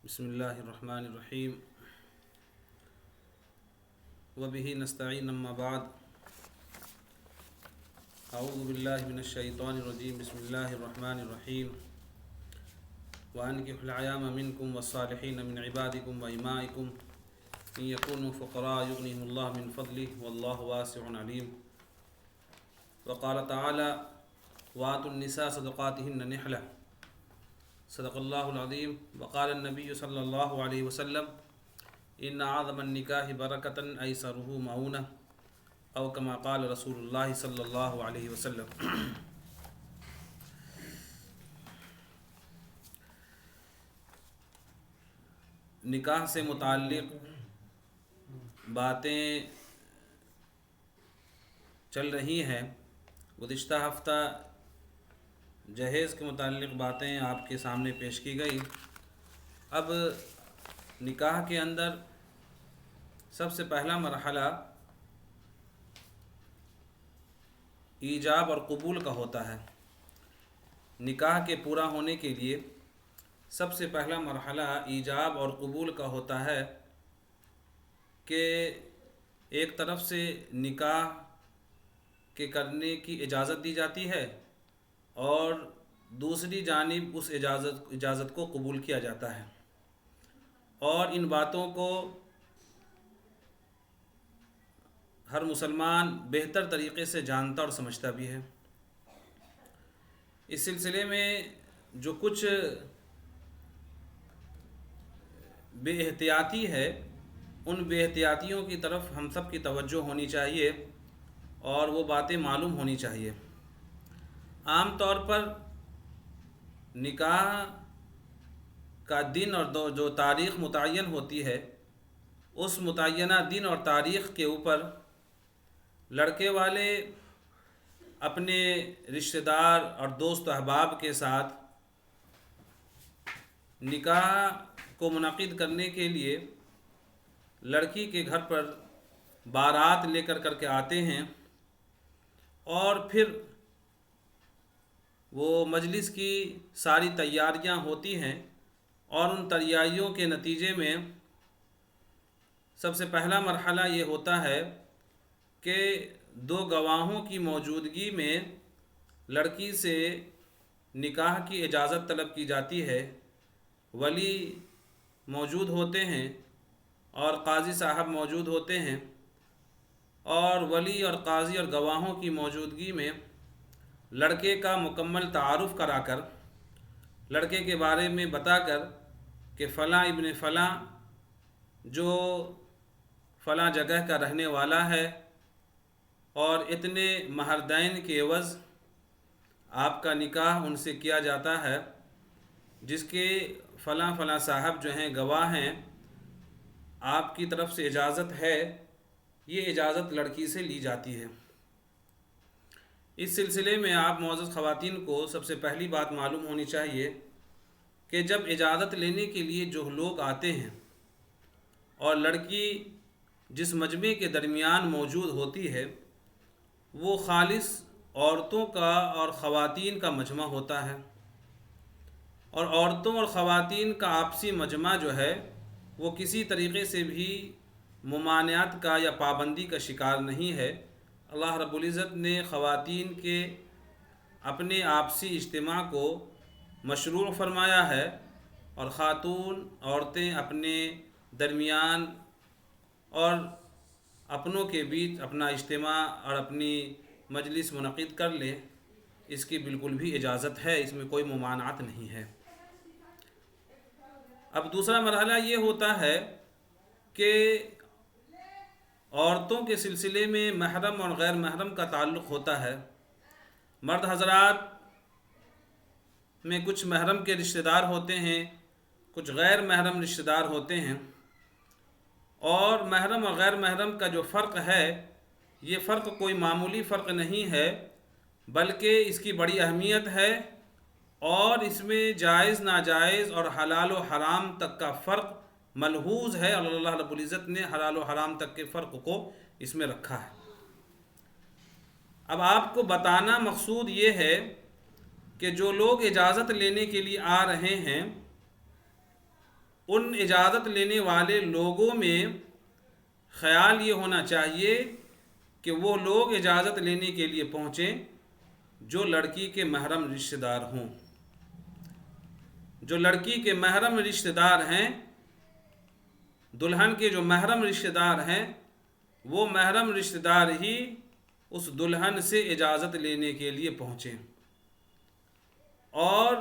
بسم اللہ الرحمن الرحیم وبہ نستعین اما بعد اعوذ باللہ من الشیطان الرجیم بسم اللہ الرحمن الرحیم وانکحوا الایام منکم والصالحین من عبادکم وامائکم ان یکونوا فقراء یغنیہم اللہ من فضلہ واللہ واسع علیم وقال تعالی وآتوا النساء صدقاتهن نحلہ صدق اللہ العظیم وقال النبی صلی اللہ علیہ وسلم ان اعظم النکاح برکۃ ایسرہ معونہ او کما قال رسول اللہ صلی اللہ علیہ وسلم۔ نکاح سے متعلق باتیں چل رہی ہیں۔ گزشتہ ہفتہ جہیز کے متعلق باتیں آپ کے سامنے پیش کی گئی۔ اب نکاح کے اندر سب سے پہلا مرحلہ ایجاب اور قبول کا ہوتا ہے۔ نکاح کے پورا ہونے کے لیے سب سے پہلا مرحلہ ایجاب اور قبول کا ہوتا ہے کہ ایک طرف سے نکاح کے کرنے کی اجازت دی جاتی ہے اور دوسری جانب اس اجازت کو قبول کیا جاتا ہے، اور ان باتوں کو ہر مسلمان بہتر طریقے سے جانتا اور سمجھتا بھی ہے۔ اس سلسلے میں جو کچھ بے احتیاطی ہے، ان بے احتیاطیوں کی طرف ہم سب کی توجہ ہونی چاہیے اور وہ باتیں معلوم ہونی چاہیے۔ عام طور پر نکاح کا دن اور جو تاریخ متعین ہوتی ہے، اس متعینہ دن اور تاریخ کے اوپر لڑکے والے اپنے رشتہ دار اور دوست احباب کے ساتھ نکاح کو منعقد کرنے کے لیے لڑکی کے گھر پر بارات لے کر کے آتے ہیں، اور پھر وہ مجلس کی ساری تیاریاں ہوتی ہیں، اور ان تیاریوں کے نتیجے میں سب سے پہلا مرحلہ یہ ہوتا ہے کہ دو گواہوں کی موجودگی میں لڑکی سے نکاح کی اجازت طلب کی جاتی ہے۔ ولی موجود ہوتے ہیں اور قاضی صاحب موجود ہوتے ہیں، اور ولی اور قاضی اور گواہوں کی موجودگی میں لڑکے کا مکمل تعارف کرا کر، لڑکے کے بارے میں بتا کر کہ فلاں ابن فلاں جو فلاں جگہ کا رہنے والا ہے، اور اتنے مہردین کے عوض آپ کا نکاح ان سے کیا جاتا ہے، جس کے فلاں فلاں صاحب جو ہیں گواہ ہیں، آپ کی طرف سے اجازت ہے، یہ اجازت لڑکی سے لی جاتی ہے۔ اس سلسلے میں آپ معزز خواتین کو سب سے پہلی بات معلوم ہونی چاہیے کہ جب اجازت لینے کے لیے جو لوگ آتے ہیں اور لڑکی جس مجمع کے درمیان موجود ہوتی ہے، وہ خالص عورتوں کا اور خواتین کا مجمع ہوتا ہے، اور عورتوں اور خواتین کا آپسی مجمع جو ہے وہ کسی طریقے سے بھی ممانعت کا یا پابندی کا شکار نہیں ہے۔ اللہ رب العزت نے خواتین کے اپنے آپسی اجتماع کو مشروع فرمایا ہے، اور خاتون عورتیں اپنے درمیان اور اپنوں کے بیچ اپنا اجتماع اور اپنی مجلس منعقد کر لیں، اس کی بالکل بھی اجازت ہے، اس میں کوئی ممانعت نہیں ہے۔ اب دوسرا مرحلہ یہ ہوتا ہے کہ عورتوں کے سلسلے میں محرم اور غیر محرم کا تعلق ہوتا ہے۔ مرد حضرات میں کچھ محرم کے رشتہ دار ہوتے ہیں، کچھ غیر محرم رشتہ دار ہوتے ہیں، اور محرم اور غیر محرم کا جو فرق ہے، یہ فرق کوئی معمولی فرق نہیں ہے، بلکہ اس کی بڑی اہمیت ہے، اور اس میں جائز ناجائز اور حلال و حرام تک کا فرق ملحوظ ہے، اور اللہ رب العزت نے حلال و حرام تک کے فرق کو اس میں رکھا ہے۔ اب آپ کو بتانا مقصود یہ ہے کہ جو لوگ اجازت لینے کے لیے آ رہے ہیں، ان اجازت لینے والے لوگوں میں خیال یہ ہونا چاہیے کہ وہ لوگ اجازت لینے کے لیے پہنچیں جو لڑکی کے محرم رشتہ دار ہوں. جو لڑکی کے محرم رشتہ دار ہیں، دلہن کے جو محرم رشتہ دار ہیں، وہ محرم رشتہ دار ہی اس دلہن سے اجازت لینے کے لیے پہنچیں، اور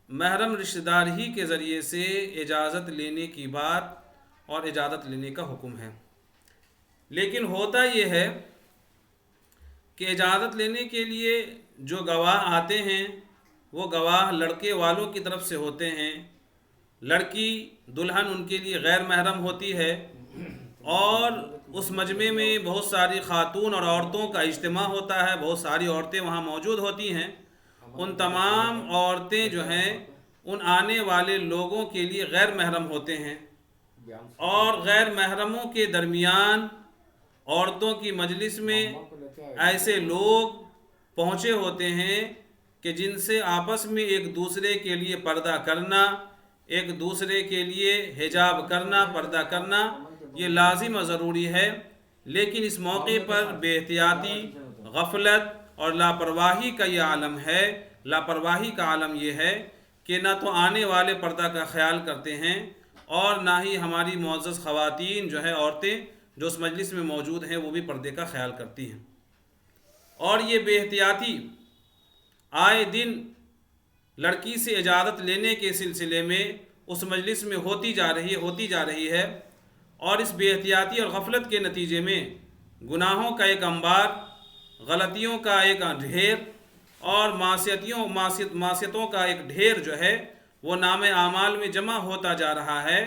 محرم رشتہ دار ہی کے ذریعے سے اجازت لینے کی بات اور اجازت لینے کا حکم ہے. لیکن ہوتا یہ ہے کہ اجازت لینے کے لیے جو گواہ آتے ہیں وہ گواہ لڑکے والوں کی طرف سے ہوتے ہیں. لڑکی دلہن ان کے لیے غیر محرم ہوتی ہے، اور اس مجمع میں بہت ساری خاتون اور عورتوں کا اجتماع ہوتا ہے، بہت ساری عورتیں وہاں موجود ہوتی ہیں. ان تمام عورتیں جو ہیں ان آنے والے لوگوں کے لیے غیر محرم ہوتے ہیں، اور غیر محرموں کے درمیان عورتوں کی مجلس میں ایسے لوگ پہنچے ہوتے ہیں کہ جن سے آپس میں ایک دوسرے کے لیے پردہ کرنا، ایک دوسرے کے لیے حجاب کرنا، پردہ کرنا یہ لازم و ضروری ہے. لیکن اس موقع پر بے احتیاطی، غفلت اور لاپرواہی کا یہ عالم ہے. لاپرواہی کا عالم یہ ہے کہ نہ تو آنے والے پردہ کا خیال کرتے ہیں، اور نہ ہی ہماری معزز خواتین جو ہے، عورتیں جو اس مجلس میں موجود ہیں، وہ بھی پردے کا خیال کرتی ہیں. اور یہ بے احتیاطی آئے دن لڑکی سے اجازت لینے کے سلسلے میں اس مجلس میں ہوتی جا رہی ہے، اور اس بے احتیاطی اور غفلت کے نتیجے میں گناہوں کا ایک انبار، غلطیوں کا ایک ڈھیر، اور معصیتوں کا ایک ڈھیر جو ہے وہ نام اعمال میں جمع ہوتا جا رہا ہے.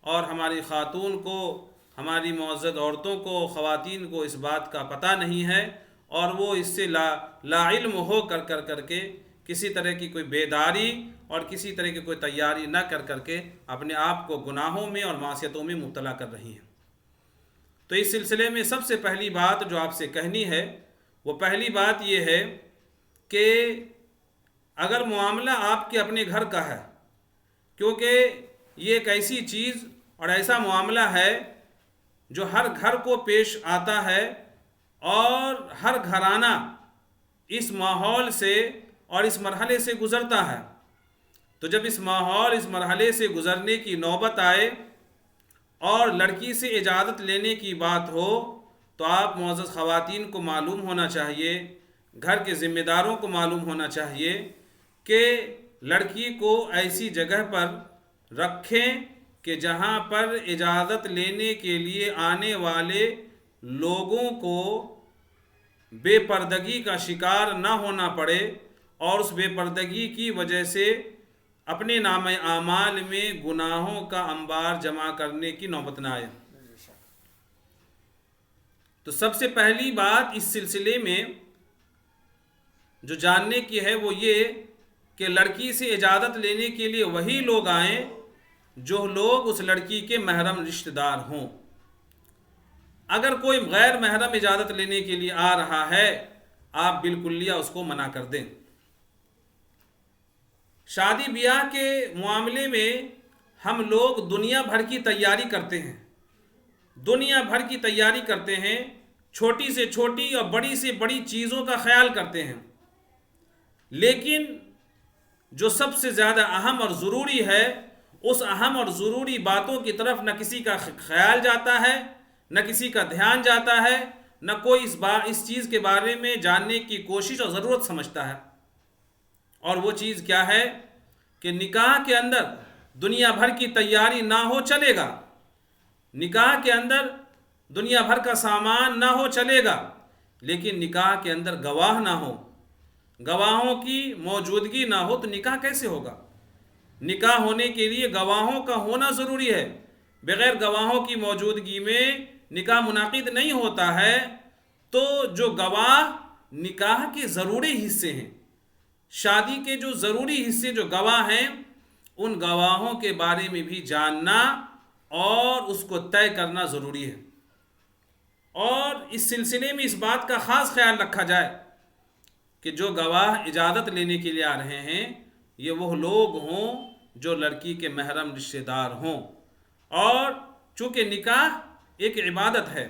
اور ہماری خاتون کو، ہماری معزز عورتوں کو، خواتین کو اس بات کا پتہ نہیں ہے، اور وہ اس سے لا علم ہو کر کے کسی طرح کی کوئی بیداری اور کسی طرح کی کوئی تیاری نہ کر کے اپنے آپ کو گناہوں میں اور معصیتوں میں مبتلا کر رہی ہیں. تو اس سلسلے میں سب سے پہلی بات جو آپ سے کہنی ہے، وہ پہلی بات یہ ہے کہ اگر معاملہ آپ کے اپنے گھر کا ہے، کیونکہ یہ ایک ایسی چیز اور ایسا معاملہ ہے جو ہر گھر کو پیش آتا ہے، اور ہر گھرانہ اس ماحول سے اور اس مرحلے سے گزرتا ہے. تو جب اس ماحول، اس مرحلے سے گزرنے کی نوبت آئے اور لڑکی سے اجازت لینے کی بات ہو، تو آپ معزز خواتین کو معلوم ہونا چاہیے، گھر کے ذمہ داروں کو معلوم ہونا چاہیے کہ لڑکی کو ایسی جگہ پر رکھیں کہ جہاں پر اجازت لینے کے لیے آنے والے لوگوں کو بے پردگی کا شکار نہ ہونا پڑے، اور اس بے پردگی کی وجہ سے اپنے نام اعمال میں گناہوں کا انبار جمع کرنے کی نوبت نہ آئے. تو سب سے پہلی بات اس سلسلے میں جو جاننے کی ہے وہ یہ کہ لڑکی سے اجازت لینے کے لیے وہی لوگ آئیں جو لوگ اس لڑکی کے محرم رشتہ دار ہوں. اگر کوئی غیر محرم اجازت لینے کے لیے آ رہا ہے، آپ بالکلیہ اس کو منع کر دیں. شادی بیاہ کے معاملے میں ہم لوگ دنیا بھر کی تیاری کرتے ہیں، دنیا بھر کی تیاری کرتے ہیں، چھوٹی سے چھوٹی اور بڑی سے بڑی چیزوں کا خیال کرتے ہیں. لیکن جو سب سے زیادہ اہم اور ضروری ہے، اس اہم اور ضروری باتوں کی طرف نہ کسی کا خیال جاتا ہے، نہ کسی کا دھیان جاتا ہے، نہ کوئی اس چیز کے بارے میں جاننے کی کوشش اور ضرورت سمجھتا ہے. اور وہ چیز کیا ہے کہ نکاح کے اندر دنیا بھر کی تیاری نہ ہو چلے گا، نکاح کے اندر دنیا بھر کا سامان نہ ہو چلے گا، لیکن نکاح کے اندر گواہ نہ ہو، گواہوں کی موجودگی نہ ہو تو نکاح کیسے ہوگا؟ نکاح ہونے کے لیے گواہوں کا ہونا ضروری ہے. بغیر گواہوں کی موجودگی میں نکاح منعقد نہیں ہوتا ہے. تو جو گواہ نکاح کے ضروری حصے ہیں، شادی کے جو ضروری حصے جو گواہ ہیں، ان گواہوں کے بارے میں بھی جاننا اور اس کو طے کرنا ضروری ہے. اور اس سلسلے میں اس بات کا خاص خیال رکھا جائے کہ جو گواہ اجازت لینے کے لیے آ رہے ہیں یہ وہ لوگ ہوں جو لڑکی کے محرم رشتہ دار ہوں۔ اور چونکہ نکاح ایک عبادت ہے،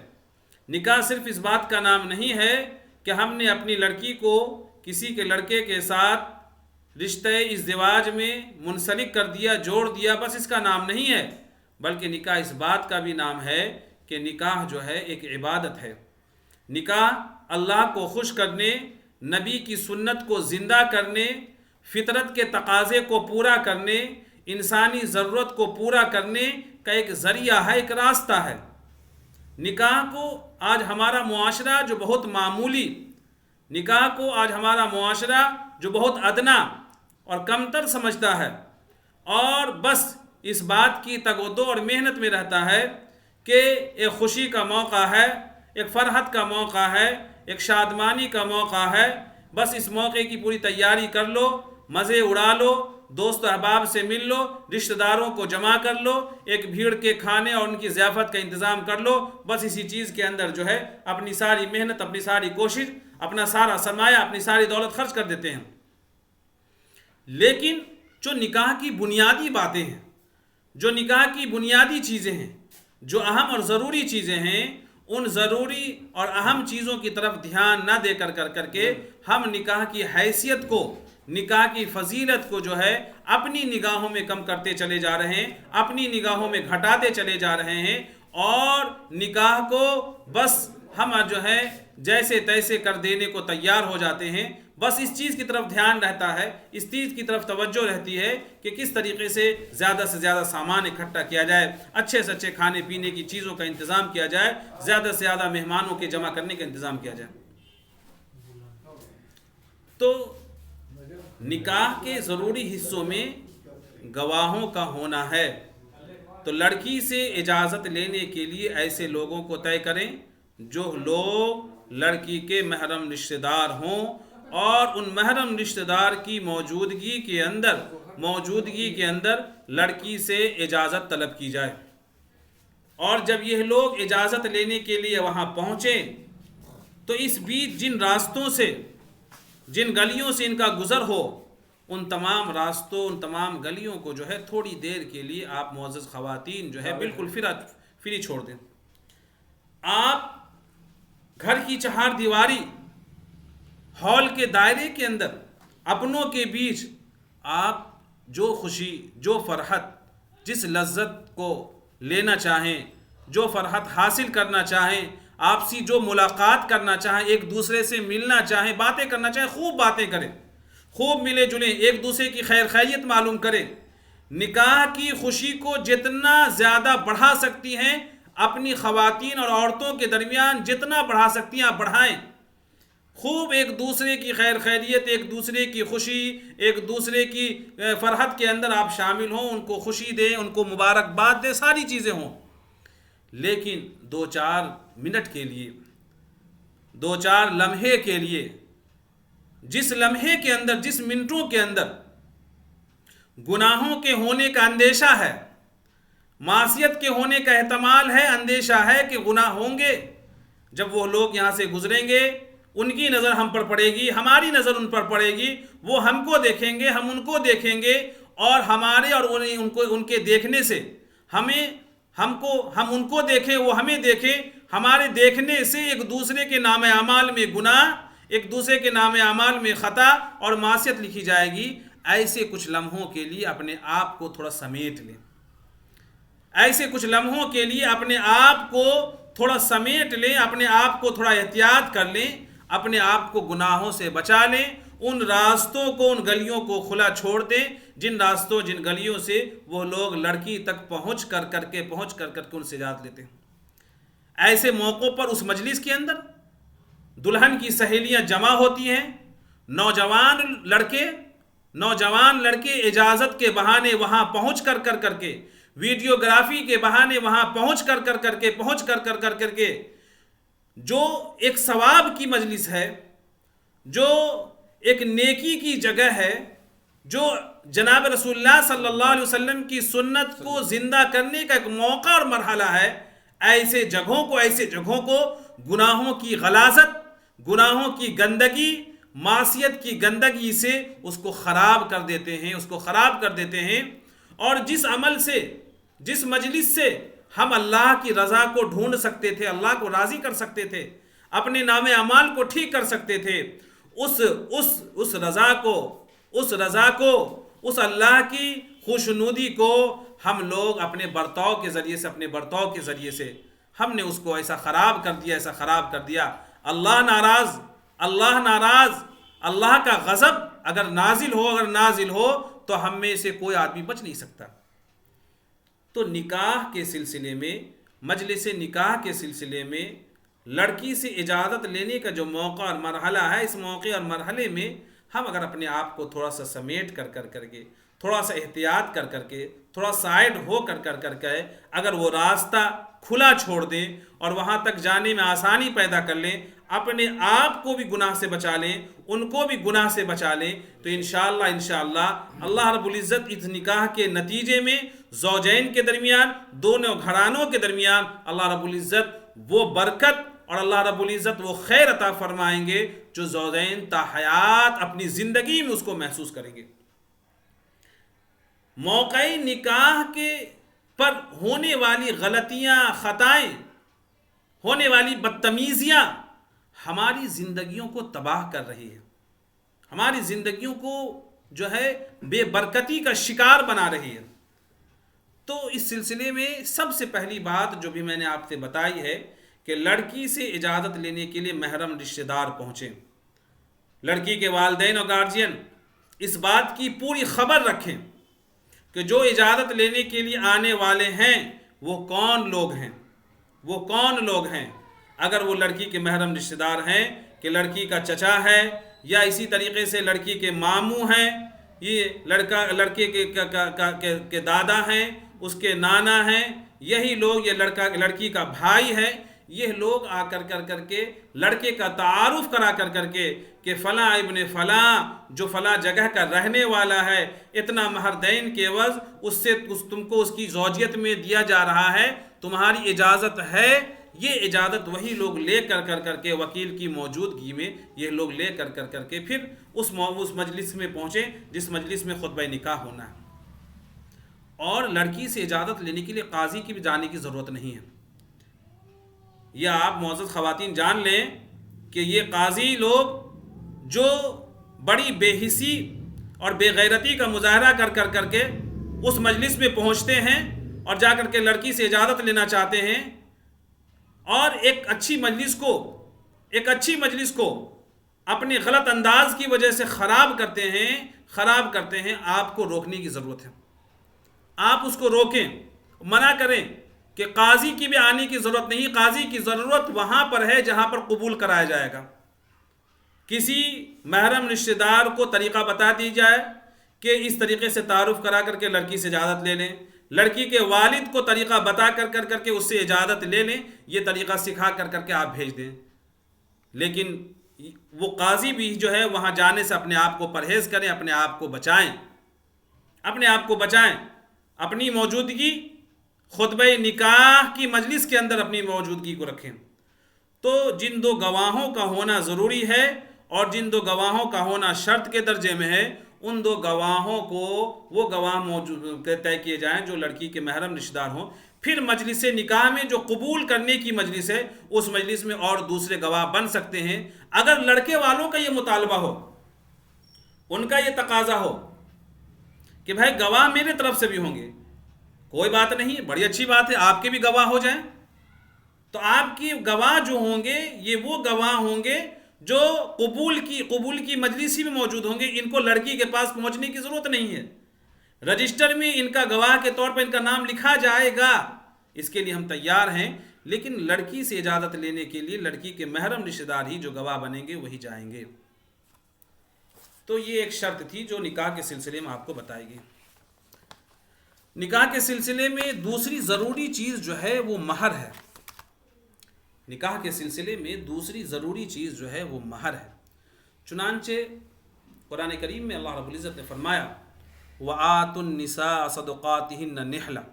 نکاح صرف اس بات کا نام نہیں ہے کہ ہم نے اپنی لڑکی کو کسی کے لڑکے کے ساتھ رشتہ ازدواج میں منسلک کر دیا، جوڑ دیا، بس اس کا نام نہیں ہے، بلکہ نکاح اس بات کا بھی نام ہے کہ نکاح جو ہے ایک عبادت ہے۔ نکاح اللہ کو خوش کرنے، نبی کی سنت کو زندہ کرنے، فطرت کے تقاضے کو پورا کرنے، انسانی ضرورت کو پورا کرنے کا ایک ذریعہ ہے، ایک راستہ ہے۔ نکاح کو آج ہمارا معاشرہ جو بہت معمولی، نکاح کو آج ہمارا معاشرہ جو بہت ادنا اور کمتر سمجھتا ہے، اور بس اس بات کی تگ و دو اور محنت میں رہتا ہے کہ ایک خوشی کا موقع ہے، ایک فرحت کا موقع ہے، ایک شادمانی کا موقع ہے، بس اس موقع کی پوری تیاری کر لو، مزے اڑا لو، دوست احباب سے مل لو، رشتہ داروں کو جمع کر لو، ایک بھیڑ کے کھانے اور ان کی ضیافت کا انتظام کر لو، بس اسی چیز کے اندر جو ہے اپنی ساری محنت، اپنی ساری کوشش، اپنا سارا سرمایہ، اپنی ساری دولت خرچ کر دیتے ہیں۔ لیکن جو نکاح کی بنیادی باتیں ہیں، جو نکاح کی بنیادی چیزیں ہیں، جو اہم اور ضروری چیزیں ہیں، ان ضروری اور اہم چیزوں کی طرف دھیان نہ دے کر کے ہم نکاح کی حیثیت کو، نکاح کی فضیلت کو جو ہے اپنی نگاہوں میں کم کرتے چلے جا رہے ہیں، اپنی نگاہوں میں گھٹاتے چلے جا رہے ہیں، اور نکاح کو بس ہم جو ہے جیسے تیسے کر دینے کو تیار ہو جاتے ہیں۔ بس اس چیز کی طرف دھیان رہتا ہے، اس چیز کی طرف توجہ رہتی ہے کہ کس طریقے سے زیادہ سامان اکٹھا کیا جائے، اچھے سے اچھے کھانے پینے کی چیزوں کا انتظام کیا جائے، زیادہ سے زیادہ مہمانوں کے جمع کرنے کا انتظام کیا جائے۔ تو نکاح کے ضروری حصوں میں گواہوں کا ہونا ہے، تو لڑکی سے اجازت لینے کے لیے ایسے لوگوں کو طے کریں جو لوگ لڑکی کے محرم رشتہ دار ہوں، اور ان محرم رشتہ دار کی موجودگی کے اندر لڑکی سے اجازت طلب کی جائے۔ اور جب یہ لوگ اجازت لینے کے لیے وہاں پہنچیں تو اس بیچ جن راستوں سے، جن گلیوں سے ان کا گزر ہو، ان تمام راستوں، ان تمام گلیوں کو جو ہے تھوڑی دیر کے لیے آپ معزز خواتین جو ہے بالکل فری چھوڑ دیں۔ آپ گھر کی چہار دیواری، ہال کے دائرے کے اندر، اپنوں کے بیچ آپ جو خوشی، جو فرحت، جس لذت کو لینا چاہیں، جو فرحت حاصل کرنا چاہیں، آپسی جو ملاقات کرنا چاہیں، ایک دوسرے سے ملنا چاہیں، باتیں کرنا چاہیں، خوب باتیں کریں، خوب ملے جلیں، ایک دوسرے کی خیر خیریت معلوم کریں۔ نکاح کی خوشی کو جتنا زیادہ بڑھا سکتی ہیں، اپنی خواتین اور عورتوں کے درمیان جتنا بڑھا سکتی ہیں آپ بڑھائیں۔ خوب ایک دوسرے کی خیر خیریت، ایک دوسرے کی خوشی، ایک دوسرے کی فرحت کے اندر آپ شامل ہوں، ان کو خوشی دیں، ان کو مبارکباد دیں، ساری چیزیں ہوں۔ لیکن 2-4 منٹ کے لیے، 2-4 لمحے کے لیے، جس لمحے کے اندر، جس منٹوں کے اندر گناہوں کے ہونے کا اندیشہ ہے، معصیت کے ہونے کا احتمال ہے، اندیشہ ہے کہ گناہ ہوں گے، جب وہ لوگ یہاں سے گزریں گے، ان کی نظر ہم پر پڑے گی، ہماری نظر ان پر پڑے گی، وہ ہم کو دیکھیں گے، ہم ان کو دیکھیں گے، اور ہمارے اور ان کے دیکھنے سے ہم ان کو دیکھیں، وہ ہمیں دیکھیں، ہمارے دیکھنے سے ایک دوسرے کے نام اعمال میں گناہ، ایک دوسرے کے نام اعمال میں خطا اور معصیت لکھی جائے گی۔ ایسے کچھ لمحوں کے لیے اپنے آپ کو تھوڑا سمیٹ لیں، ایسے کچھ لمحوں کے لیے اپنے آپ کو تھوڑا سمیٹ لیں، اپنے آپ کو تھوڑا احتیاط کر لیں، اپنے آپ کو گناہوں سے بچا لیں، ان راستوں کو، ان گلیوں کو کھلا چھوڑ دیں، جن راستوں، جن گلیوں سے وہ لوگ لڑکی تک پہنچ کر کے ان سے اجازت لیتے ہیں۔ ایسے موقعوں پر اس مجلس کے اندر دلہن کی سہیلیاں جمع ہوتی ہیں، نوجوان لڑکے اجازت کے بہانے وہاں پہنچ کر کے، ویڈیوگرافی کے بہانے وہاں پہنچ کر کے جو ایک ثواب کی مجلس ہے، جو ایک نیکی کی جگہ ہے، جو جناب رسول اللہ صلی اللہ علیہ وسلم کی سنت کو زندہ کرنے کا ایک موقع اور مرحلہ ہے، ایسے جگہوں کو گناہوں کی غلاظت، گناہوں کی گندگی، معصیت کی گندگی سے اس کو خراب کر دیتے ہیں، اور جس عمل سے، جس مجلس سے ہم اللہ کی رضا کو ڈھونڈ سکتے تھے، اللہ کو راضی کر سکتے تھے، اپنے نام اعمال کو ٹھیک کر سکتے تھے، اس رضا کو، اس اللہ کی خوشنودی کو ہم لوگ اپنے برتاؤ کے ذریعے سے ہم نے اس کو ایسا خراب کر دیا. اللہ ناراض، اللہ کا غضب اگر نازل ہو تو ہم میں سے کوئی آدمی بچ نہیں سکتا. تو نکاح کے سلسلے میں، مجلس نکاح کے سلسلے میں لڑکی سے اجازت لینے کا جو موقع اور مرحلہ ہے، اس موقع اور مرحلے میں ہم اگر اپنے آپ کو تھوڑا سا سمیٹ کر کے، تھوڑا سا احتیاط کر کے، تھوڑا سائڈ ہو کر کے اگر وہ راستہ کھلا چھوڑ دیں اور وہاں تک جانے میں آسانی پیدا کر لیں، اپنے آپ کو بھی گناہ سے بچا لیں، ان کو بھی گناہ سے بچا لیں، تو انشاءاللہ اللہ رب العزت اس نکاح کے نتیجے میں زوجین کے درمیان، دونوں گھرانوں کے درمیان اللہ رب العزت وہ برکت اور اللہ رب العزت وہ خیر عطا فرمائیں گے جو زوجین تا حیات اپنی زندگی میں اس کو محسوس کریں گے. موقع نکاح کے پر ہونے والی غلطیاں، خطائیں، ہونے والی بدتمیزیاں ہماری زندگیوں کو تباہ کر رہی ہے، ہماری زندگیوں کو جو ہے بے برکتی کا شکار بنا رہی ہے. تو اس سلسلے میں سب سے پہلی بات جو بھی میں نے آپ سے بتائی ہے کہ لڑکی سے اجازت لینے کے لیے محرم رشتہ دار پہنچیں. لڑکی کے والدین اور گارجین اس بات کی پوری خبر رکھیں کہ جو اجازت لینے کے لیے آنے والے ہیں وہ کون لوگ ہیں. اگر وہ لڑکی کے محرم رشتہ دار ہیں کہ لڑکی کا چچا ہے، یا اسی طریقے سے لڑکی کے ماموں ہیں، یہ لڑکے کے دادا ہیں، اس کے نانا ہیں، یہی لوگ، یہ لڑکی کا بھائی ہے، یہ لوگ آ کر کے لڑکے کا تعارف کرا کر کے کہ فلاں ابن فلاں جو فلاں جگہ کا رہنے والا ہے، اتنا مہر دین کے عوض اس سے تم کو اس کی زوجیت میں دیا جا رہا ہے، تمہاری اجازت ہے. یہ اجازت وہی لوگ لے کر کے وکیل کی موجودگی میں یہ لوگ لے کر کے پھر اس مجلس میں پہنچے جس مجلس میں خطبہ نکاح ہونا ہے. اور لڑکی سے اجازت لینے کے لیے قاضی کی بھی جانے کی ضرورت نہیں ہے. یہ آپ معزز خواتین جان لیں کہ یہ قاضی لوگ جو بڑی بے حسی اور بے غیرتی کا مظاہرہ کر کے اس مجلس میں پہنچتے ہیں اور جا کر کے لڑکی سے اجازت لینا چاہتے ہیں، اور ایک اچھی مجلس کو اپنے غلط انداز کی وجہ سے خراب کرتے ہیں. آپ کو روکنے کی ضرورت ہے. آپ اس کو روکیں، منع کریں کہ قاضی کی بھی آنے کی ضرورت نہیں. قاضی کی ضرورت وہاں پر ہے جہاں پر قبول کرایا جائے گا. کسی محرم رشتہ دار کو طریقہ بتا دی جائے کہ اس طریقے سے تعارف کرا کر کے لڑکی سے اجازت لے لیں. لڑکی کے والد کو طریقہ بتا کر کے اس سے اجازت لے لیں. یہ طریقہ سکھا کر کے آپ بھیج دیں. لیکن وہ قاضی بھی جو ہے وہاں جانے سے اپنے آپ کو پرہیز کریں، اپنے آپ کو بچائیں. اپنی موجودگی خطبہ نکاح کی مجلس کے اندر اپنی موجودگی کو رکھیں. تو جن دو گواہوں کا ہونا ضروری ہے اور جن دو گواہوں کا ہونا شرط کے درجے میں ہے، ان دو گواہوں کو وہ گواہ طے کیے جائیں جو لڑکی کے محرم رشتہ دار ہوں. پھر مجلس نکاح میں جو قبول کرنے کی مجلس ہے، اس مجلس میں اور دوسرے گواہ بن سکتے ہیں اگر لڑکے والوں کا یہ مطالبہ ہو، ان کا یہ تقاضا ہو کہ بھائی گواہ میرے طرف سے بھی ہوں گے. کوئی بات نہیں، بڑی اچھی بات ہے، آپ کے بھی گواہ ہو جائیں. تو آپ کی گواہ جو ہوں گے یہ وہ گواہ ہوں گے جو قبول کی مجلس ہی میں موجود ہوں گے. ان کو لڑکی کے پاس پہنچنے کی ضرورت نہیں ہے. رجسٹر میں ان کا گواہ کے طور پر ان کا نام لکھا جائے گا. اس کے لیے ہم تیار ہیں، لیکن لڑکی سے اجازت لینے کے لیے لڑکی کے محرم رشتہ دار ہی جو گواہ بنیں گے وہی جائیں گے. تو یہ ایک شرط تھی جو نکاح کے سلسلے میں آپ کو بتائی گئی. نکاح کے سلسلے میں دوسری ضروری چیز جو ہے وہ مہر ہے. نکاح کے سلسلے میں دوسری ضروری چیز جو ہے وہ مہر ہے. چنانچہ قرآن کریم میں اللہ رب العزت نے فرمایا وَآتُوا النِّسَاءَ صَدُقَاتِهِنَّ نِحْلَةً.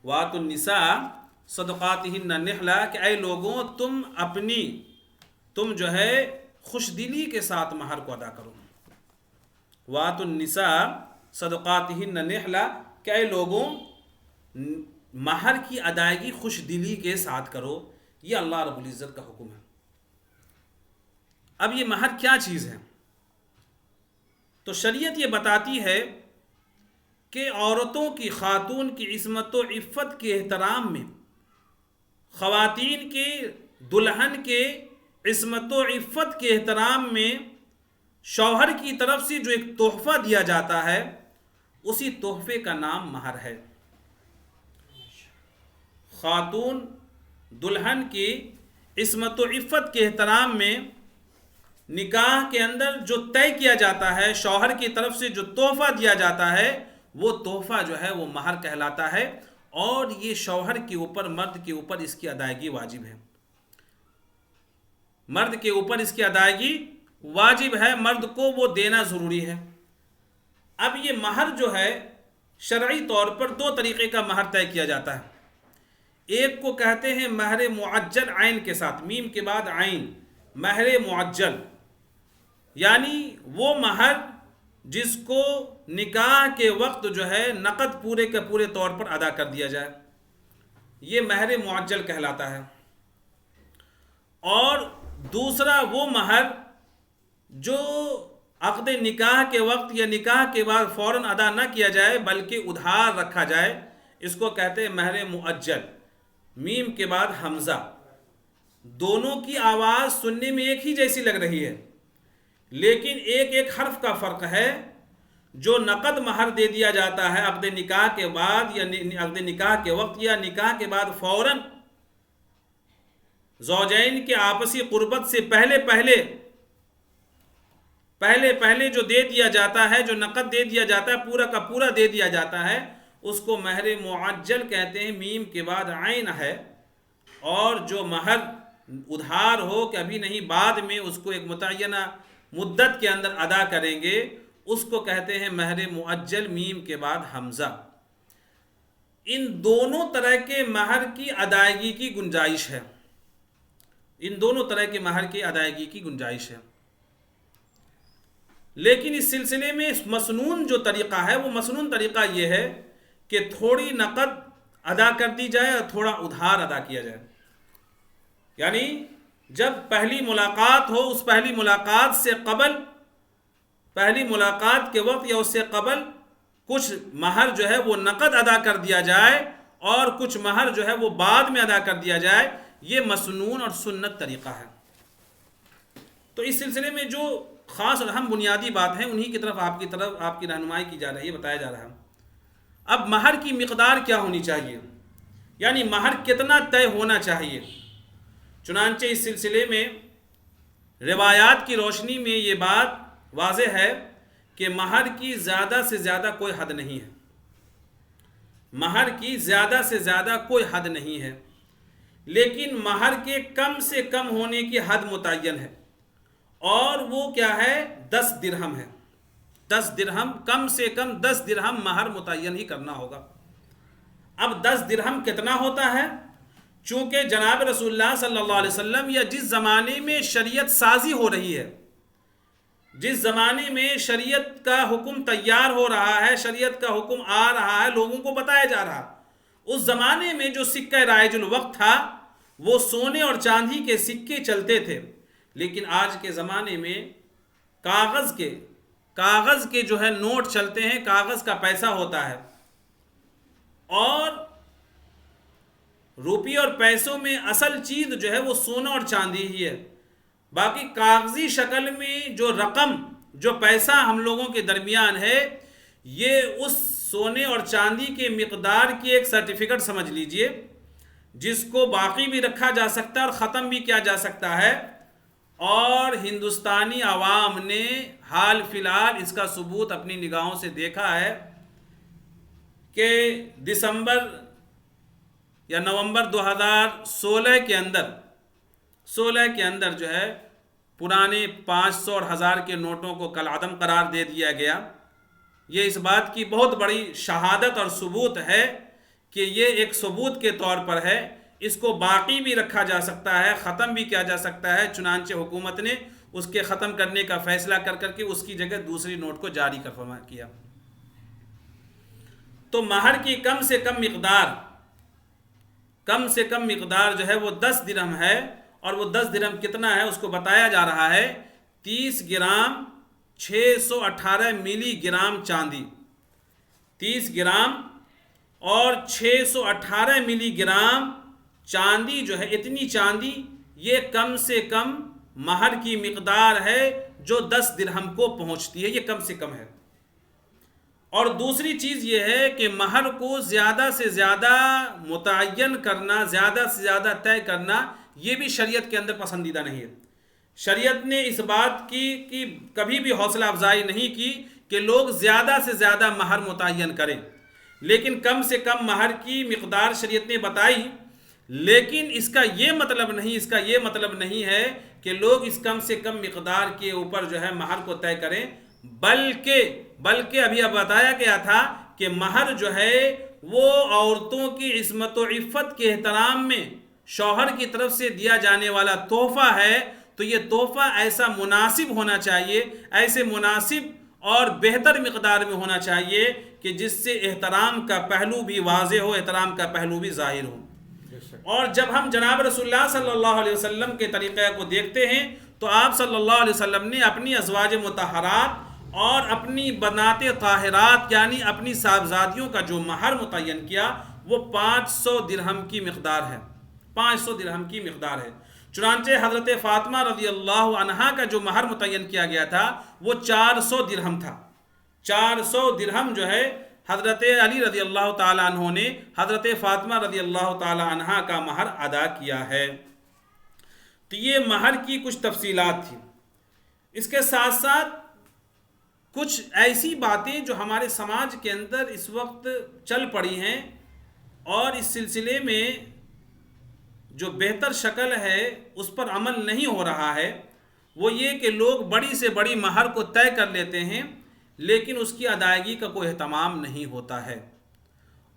وَآتُوا النِّسَاءَ صَدُقَاتِهِنَّ نِحْلَةً کہ اے لوگوں تم جو ہے خوش دلی کے ساتھ مہر کو ادا کرو. وَآتُوا النِّسَاءَ صَدُقَاتِهِنَّ نِحْلَةً کہ اے لوگوں مہر کی ادائیگی خوش دلی کے ساتھ کرو، یہ اللہ رب العزت کا حکم ہے۔ اب یہ مہر کیا چیز ہے؟ تو شریعت یہ بتاتی ہے کہ عورتوں کی، خاتون کی عصمت و عفت کے احترام میں، خواتین کے، دلہن کے عصمت و عفت کے احترام میں شوہر کی طرف سے جو ایک تحفہ دیا جاتا ہے، اسی تحفے کا نام مہر ہے۔ خاتون دلہن کی عصمت و عفت کے احترام میں نکاح کے اندر جو طے کیا جاتا ہے، شوہر کی طرف سے جو تحفہ دیا جاتا ہے، وہ تحفہ جو ہے وہ مہر کہلاتا ہے، اور یہ شوہر کے اوپر، مرد کے اوپر اس کی ادائیگی واجب ہے۔ مرد کے اوپر اس کی ادائیگی واجب ہے، مرد کو وہ دینا ضروری ہے۔ اب یہ مہر جو ہے شرعی طور پر دو طریقے کا مہر طے کیا جاتا ہے۔ ایک کو کہتے ہیں مہر معجل، عین کے ساتھ، میم کے بعد عین، مہر معجل، یعنی وہ مہر جس کو نکاح کے وقت جو ہے نقد پورے کے پورے طور پر ادا کر دیا جائے، یہ مہر معجل کہلاتا ہے۔ اور دوسرا وہ مہر جو عقد نکاح کے وقت یا نکاح کے بعد فوراً ادا نہ کیا جائے بلکہ ادھار رکھا جائے، اس کو کہتے ہیں مہر مؤجل، میم کے بعد حمزہ۔ دونوں کی آواز سننے میں ایک ہی جیسی لگ رہی ہے، لیکن ایک ایک حرف کا فرق ہے۔ جو نقد مہر دے دیا جاتا ہے عقد نکاح کے بعد یا عقد نکاح کے وقت یا نکاح کے بعد فوراً، زوجین کے آپسی قربت سے پہلے جو دے دیا جاتا ہے، جو نقد دے دیا جاتا ہے، پورا کا پورا دے دیا جاتا ہے، اس کو مہر معجل کہتے ہیں، میم کے بعد عین ہے۔ اور جو مہر ادھار ہو کہ ابھی نہیں، بعد میں اس کو ایک متعینہ مدت کے اندر ادا کریں گے، اس کو کہتے ہیں مہر معجل، میم کے بعد حمزہ۔ ان دونوں طرح کے مہر کی ادائیگی کی گنجائش ہے، ان دونوں طرح کے مہر کی ادائیگی کی گنجائش ہے، لیکن اس سلسلے میں مسنون جو طریقہ ہے، وہ مسنون طریقہ یہ ہے کہ تھوڑی نقد ادا کر دی جائے اور تھوڑا ادھار ادا کیا جائے۔ یعنی جب پہلی ملاقات ہو، اس پہلی ملاقات سے قبل، پہلی ملاقات کے وقت یا اس سے قبل کچھ مہر جو ہے وہ نقد ادا کر دیا جائے اور کچھ مہر جو ہے وہ بعد میں ادا کر دیا جائے، یہ مسنون اور سنت طریقہ ہے۔ تو اس سلسلے میں جو خاص اور اہم بنیادی بات ہیں، انہی کی طرف آپ کی رہنمائی کی جا رہی ہے، بتایا جا رہا ہے۔ اب مہر کی مقدار کیا ہونی چاہیے، یعنی مہر کتنا طے ہونا چاہیے؟ چنانچہ اس سلسلے میں روایات کی روشنی میں یہ بات واضح ہے کہ مہر کی زیادہ سے زیادہ کوئی حد نہیں ہے، مہر کی زیادہ سے زیادہ کوئی حد نہیں ہے، لیکن مہر کے کم سے کم ہونے کی حد متعین ہے، اور وہ کیا ہے؟ 10 درہم ہے۔ 10 درہم، کم سے کم 10 درہم مہر متعین ہی کرنا ہوگا۔ اب 10 درہم کتنا ہوتا ہے؟ چونکہ جناب رسول اللہ صلی اللہ علیہ وسلم یا جس زمانے میں شریعت سازی ہو رہی ہے، جس زمانے میں شریعت کا حکم تیار ہو رہا ہے، شریعت کا حکم آ رہا ہے، لوگوں کو بتایا جا رہا، اس زمانے میں جو سکہ رائج الوقت تھا وہ سونے اور چاندی کے سکے چلتے تھے، لیکن آج کے زمانے میں کاغذ کے جو ہے نوٹ چلتے ہیں، کاغذ کا پیسہ ہوتا ہے، اور روپی اور پیسوں میں اصل چیز جو ہے وہ سونا اور چاندی ہی ہے۔ باقی کاغذی شکل میں جو رقم، جو پیسہ ہم لوگوں کے درمیان ہے، یہ اس سونے اور چاندی کے مقدار کی ایک سرٹیفکیٹ سمجھ لیجئے، جس کو باقی بھی رکھا جا سکتا ہے اور ختم بھی کیا جا سکتا ہے۔ اور ہندوستانی عوام نے حال فی الحال اس کا ثبوت اپنی نگاہوں سے دیکھا ہے کہ دسمبر یا نومبر 2016 کے اندر جو ہے پرانے 500 اور 1000 کے نوٹوں کو کالعدم قرار دے دیا گیا۔ یہ اس بات کی بہت بڑی شہادت اور ثبوت ہے کہ یہ ایک ثبوت کے طور پر ہے، اس کو باقی بھی رکھا جا سکتا ہے، ختم بھی کیا جا سکتا ہے، چنانچہ حکومت نے اس کے ختم کرنے کا فیصلہ کر کے اس کی جگہ دوسری نوٹ کو جاری کیا۔ تو مہر کی کم سے کم مقدار جو ہے وہ 10 درہم ہے، اور وہ 10 درہم کتنا ہے اس کو بتایا جا رہا ہے 30 گرام 618 ملی گرام چاندی، 30 گرام اور 618 ملی گرام چاندی جو ہے، اتنی چاندی یہ کم سے کم مہر کی مقدار ہے جو 10 درہم کو پہنچتی ہے، یہ کم سے کم ہے۔ اور دوسری چیز یہ ہے کہ مہر کو زیادہ سے زیادہ متعین کرنا، زیادہ سے زیادہ طے کرنا، یہ بھی شریعت کے اندر پسندیدہ نہیں ہے۔ شریعت نے اس بات کی کبھی بھی حوصلہ افزائی نہیں کی کہ لوگ زیادہ سے زیادہ مہر متعین کریں، لیکن کم سے کم مہر کی مقدار شریعت نے بتائی، لیکن اس کا یہ مطلب نہیں ہے کہ لوگ اس کم سے کم مقدار کے اوپر جو ہے مہر کو طے کریں، بلکہ ابھی اب بتایا گیا تھا کہ مہر جو ہے وہ عورتوں کی عصمت و عفت کے احترام میں شوہر کی طرف سے دیا جانے والا تحفہ ہے، تو یہ تحفہ ایسا مناسب ہونا چاہیے، ایسے مناسب اور بہتر مقدار میں ہونا چاہیے کہ جس سے احترام کا پہلو بھی واضح ہو، احترام کا پہلو بھی ظاہر ہو۔ اور جب ہم جناب رسول اللہ صلی اللہ علیہ وسلم کے طریقہ کو دیکھتے ہیں تو آپ صلی اللہ علیہ وسلم نے اپنی ازواج مطہرات اور اپنی بنات طاہرات یعنی اپنی صاحبزادیوں کا جو مہر متعین کیا وہ 500 درہم کی مقدار ہے، 500 درہم کی مقدار ہے۔ چنانچہ حضرت فاطمہ رضی اللہ عنہا کا جو مہر متعین کیا گیا تھا وہ 400 درہم تھا۔ 400 درہم جو ہے حضرت علی رضی اللہ تعالیٰ عنہ نے حضرت فاطمہ رضی اللہ تعالیٰ عنہا کا مہر ادا کیا ہے۔ تو یہ مہر کی کچھ تفصیلات تھیں۔ اس کے ساتھ ساتھ کچھ ایسی باتیں جو ہمارے سماج کے اندر اس وقت چل پڑی ہیں اور اس سلسلے میں جو بہتر شکل ہے اس پر عمل نہیں ہو رہا ہے، وہ یہ کہ لوگ بڑی سے بڑی مہر کو طے کر لیتے ہیں لیکن اس کی ادائیگی کا کوئی اہتمام نہیں ہوتا ہے،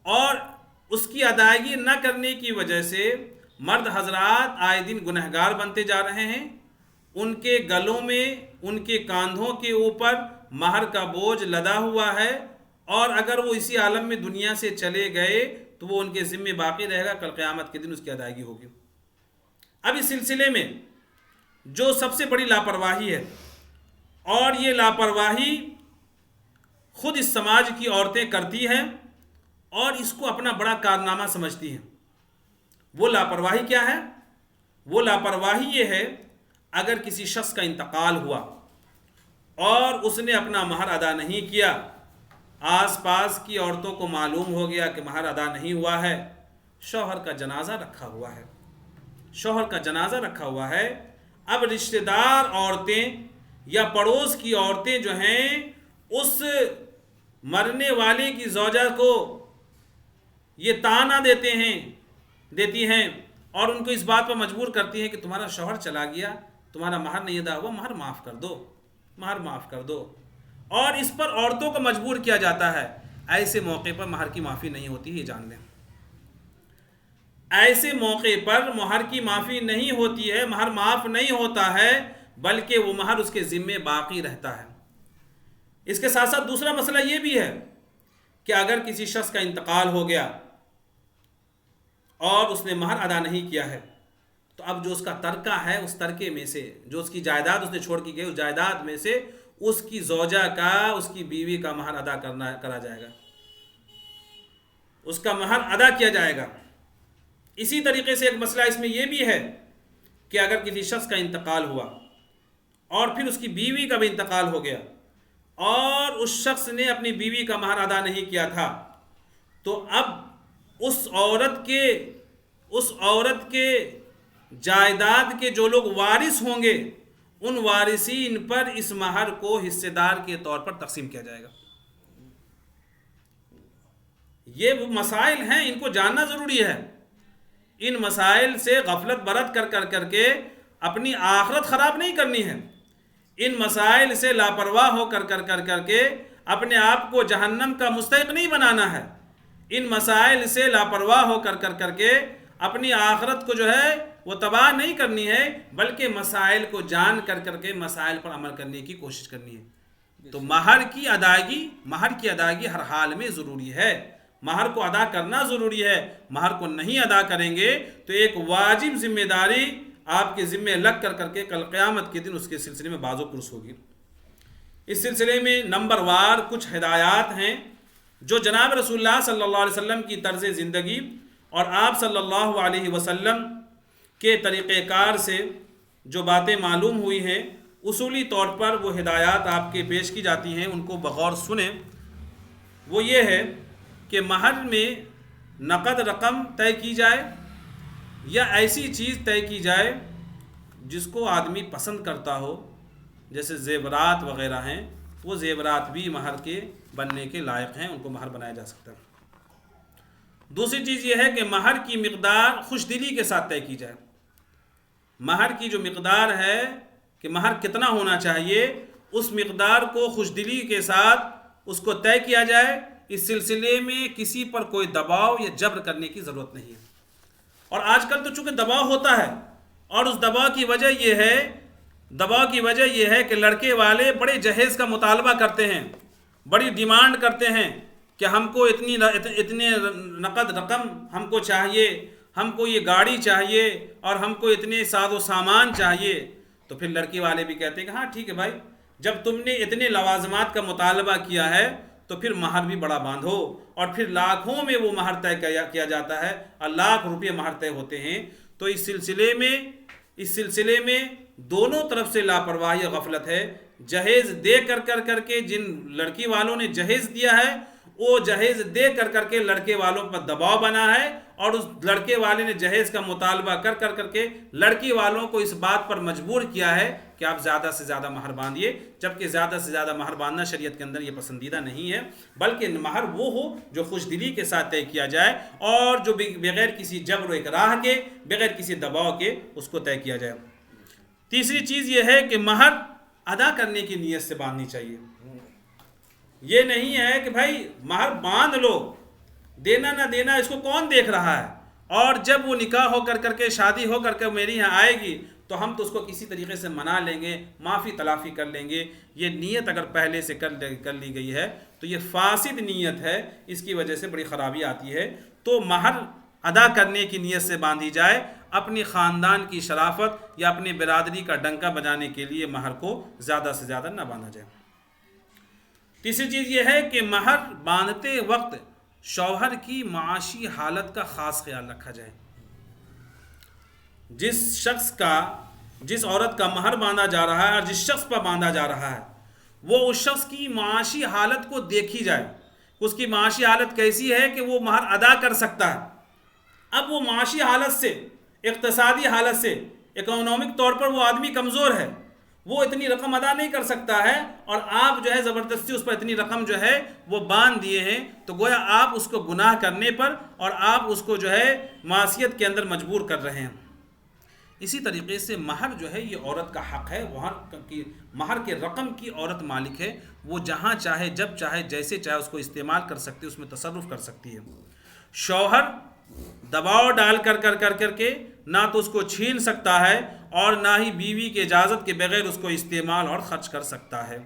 اور اس کی ادائیگی نہ کرنے کی وجہ سے مرد حضرات آئے دن گنہگار بنتے جا رہے ہیں۔ ان کے گلوں میں، ان کے کاندھوں کے اوپر مہر کا بوجھ لدا ہوا ہے، اور اگر وہ اسی عالم میں دنیا سے چلے گئے تو وہ ان کے ذمہ باقی رہے گا، کل قیامت کے دن اس کی ادائیگی ہوگی۔ اب اس سلسلے میں جو سب سے بڑی لاپرواہی ہے، اور یہ لاپرواہی خود اس سماج کی عورتیں کرتی ہیں اور اس کو اپنا بڑا کارنامہ سمجھتی ہیں، وہ لاپرواہی کیا ہے؟ وہ لاپرواہی یہ ہے، اگر کسی شخص کا انتقال ہوا اور اس نے اپنا مہر ادا نہیں کیا، آس پاس کی عورتوں کو معلوم ہو گیا کہ مہر ادا نہیں ہوا ہے، شوہر کا جنازہ رکھا ہوا ہے، اب رشتہ دار عورتیں یا پڑوس کی عورتیں جو ہیں اس مرنے والے کی زوجہ کو یہ طعنہ دیتی ہیں اور ان کو اس بات پر مجبور کرتی ہیں کہ تمہارا شوہر چلا گیا، تمہارا مہر نہیں ادا ہوا، مہر معاف کر دو، اور اس پر عورتوں کو مجبور کیا جاتا ہے۔ ایسے موقع پر مہر کی معافی نہیں ہوتی، یہ جان لیں۔ ایسے موقع پر مہر کی معافی نہیں ہوتی ہے، مہر معاف نہیں ہوتا ہے، بلکہ وہ مہر اس کے ذمے باقی رہتا ہے۔ اس کے ساتھ ساتھ دوسرا مسئلہ یہ بھی ہے کہ اگر کسی شخص کا انتقال ہو گیا اور اس نے مہر ادا نہیں کیا ہے، تو اب جو اس کا ترکہ ہے، اس ترکے میں سے جو اس کی جائیداد اس نے چھوڑ کی گئی، اس جائیداد میں سے اس کی زوجہ کا، اس کی بیوی کا مہر ادا کرا جائے گا، اس کا مہر ادا کیا جائے گا۔ اسی طریقے سے ایک مسئلہ اس میں یہ بھی ہے کہ اگر کسی شخص کا انتقال ہوا اور پھر اس کی بیوی کا بھی انتقال ہو گیا اور اس شخص نے اپنی بیوی کا مہر ادا نہیں کیا تھا، تو اب اس عورت کے جائیداد کے جو لوگ وارث ہوں گے، ان وارثین پر اس مہر کو حصے دار کے طور پر تقسیم کیا جائے گا۔ یہ وہ مسائل ہیں، ان کو جاننا ضروری ہے۔ ان مسائل سے غفلت برت کر کے اپنی آخرت خراب نہیں کرنی ہے، ان مسائل سے لاپرواہ ہو کر کے اپنے آپ کو جہنم کا مستحق نہیں بنانا ہے، ان مسائل سے لاپرواہ ہو کر کے اپنی آخرت کو جو ہے وہ تباہ نہیں کرنی ہے، بلکہ مسائل کو جان کر کے مسائل پر عمل کرنے کی کوشش کرنی ہے۔ تو مہر کی ادائیگی ہر حال میں ضروری ہے، مہر کو ادا کرنا ضروری ہے. مہر کو نہیں ادا کریں گے تو ایک واجب ذمہ داری آپ کے ذمے لگ کر کے کل قیامت کے دن اس کے سلسلے میں باز و پرس ہوگی. اس سلسلے میں نمبر وار کچھ ہدایات ہیں جو جناب رسول اللہ صلی اللہ علیہ وسلم کی طرز زندگی اور آپ صلی اللہ علیہ وسلم کے طریقہ کار سے جو باتیں معلوم ہوئی ہیں، اصولی طور پر وہ ہدایات آپ کے پیش کی جاتی ہیں، ان کو بغور سنیں. وہ یہ ہے کہ مہر میں نقد رقم طے کی جائے یا ایسی چیز طے کی جائے جس کو آدمی پسند کرتا ہو، جیسے زیورات وغیرہ ہیں، وہ زیورات بھی مہر کے بننے کے لائق ہیں، ان کو مہر بنایا جا سکتا ہے. دوسری چیز یہ ہے کہ مہر کی مقدار خوش دلی کے ساتھ طے کی جائے. مہر کی جو مقدار ہے کہ مہر کتنا ہونا چاہیے، اس مقدار کو خوش دلی کے ساتھ اس کو طے کیا جائے. اس سلسلے میں کسی پر کوئی دباؤ یا جبر کرنے کی ضرورت نہیں ہے. اور آج کل تو چونکہ دباؤ ہوتا ہے، اور اس دباؤ کی وجہ یہ ہے کہ لڑکے والے بڑے جہیز کا مطالبہ کرتے ہیں، بڑی ڈیمانڈ کرتے ہیں کہ ہم کو اتنے نقد رقم ہم کو چاہیے، ہم کو یہ گاڑی چاہیے، اور ہم کو اتنے ساز و سامان چاہیے. تو پھر لڑکی والے بھی کہتے ہیں کہ ہاں ٹھیک ہے بھائی، جب تم نے اتنے لوازمات کا مطالبہ کیا ہے تو پھر مہر بھی بڑا باندھو. اور پھر لاکھوں میں وہ مہر طے کیا جاتا ہے، اور لاکھ روپے مہر طے ہوتے ہیں. تو اس سلسلے میں دونوں طرف سے لاپرواہی اور غفلت ہے. جہیز دے کر کے جن لڑکی والوں نے جہیز دیا ہے، وہ جہیز دے کر کے لڑکے والوں پر دباؤ بنا ہے، اور اس لڑکے والے نے جہیز کا مطالبہ کر کے لڑکی والوں کو اس بات پر مجبور کیا ہے کہ آپ زیادہ سے زیادہ مہر باندھیے. جبکہ زیادہ سے زیادہ مہر باندھنا شریعت کے اندر یہ پسندیدہ نہیں ہے، بلکہ مہر وہ ہو جو خوش دلی کے ساتھ طے کیا جائے، اور جو بغیر کسی جبر و اکراہ کے، بغیر کسی دباؤ کے اس کو طے کیا جائے. تیسری چیز یہ ہے کہ مہر ادا کرنے کی نیت سے باندھنی چاہیے. یہ نہیں ہے کہ بھائی مہر باندھ لو، دینا نہ دینا اس کو کون دیکھ رہا ہے، اور جب وہ نکاح ہو کر کے شادی ہو کر کے میری یہاں آئے گی تو ہم تو اس کو کسی طریقے سے منا لیں گے، معافی تلافی کر لیں گے. یہ نیت اگر پہلے سے کر لی گئی ہے تو یہ فاسد نیت ہے، اس کی وجہ سے بڑی خرابی آتی ہے. تو مہر ادا کرنے کی نیت سے باندھی جائے. اپنی خاندان کی شرافت یا اپنی برادری کا ڈنکا بجانے کے لیے مہر کو زیادہ سے زیادہ نہ باندھا جائے. تیسری چیز یہ ہے کہ مہر باندھتے وقت شوہر کی معاشی حالت کا خاص خیال رکھا جائے. جس عورت کا مہر باندھا جا رہا ہے اور جس شخص پر باندھا جا رہا ہے، وہ اس شخص کی معاشی حالت کو دیکھی جائے. اس کی معاشی حالت کیسی ہے کہ وہ مہر ادا کر سکتا ہے. اب وہ معاشی حالت سے، اقتصادی حالت سے، اکنامک طور پر وہ آدمی کمزور ہے، وہ اتنی رقم ادا نہیں کر سکتا ہے، اور آپ جو ہے زبردستی اس پر اتنی رقم جو ہے وہ باندھ دیے ہیں، تو گویا آپ اس کو گناہ کرنے پر اور آپ اس کو جو ہے معصیت کے اندر مجبور کر رہے ہیں. اسی طریقے سے مہر جو ہے یہ عورت کا حق ہے. مہر کے رقم کی عورت مالک ہے. وہ جہاں چاہے، جب چاہے، جیسے چاہے اس کو استعمال کر سکتی ہے، اس میں تصرف کر سکتی ہے. شوہر دباؤ ڈال کر کے نہ تو اس کو چھین سکتا ہے اور نہ ہی بیوی کی اجازت کے بغیر اس کو استعمال اور خرچ کر سکتا ہے.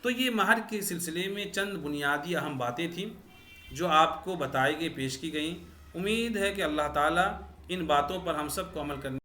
تو یہ مہر کے سلسلے میں چند بنیادی اہم باتیں تھیں جو آپ کو بتائی گئی، پیش کی گئیں. امید ہے کہ اللہ تعالیٰ ان باتوں پر ہم سب کو عمل کرنے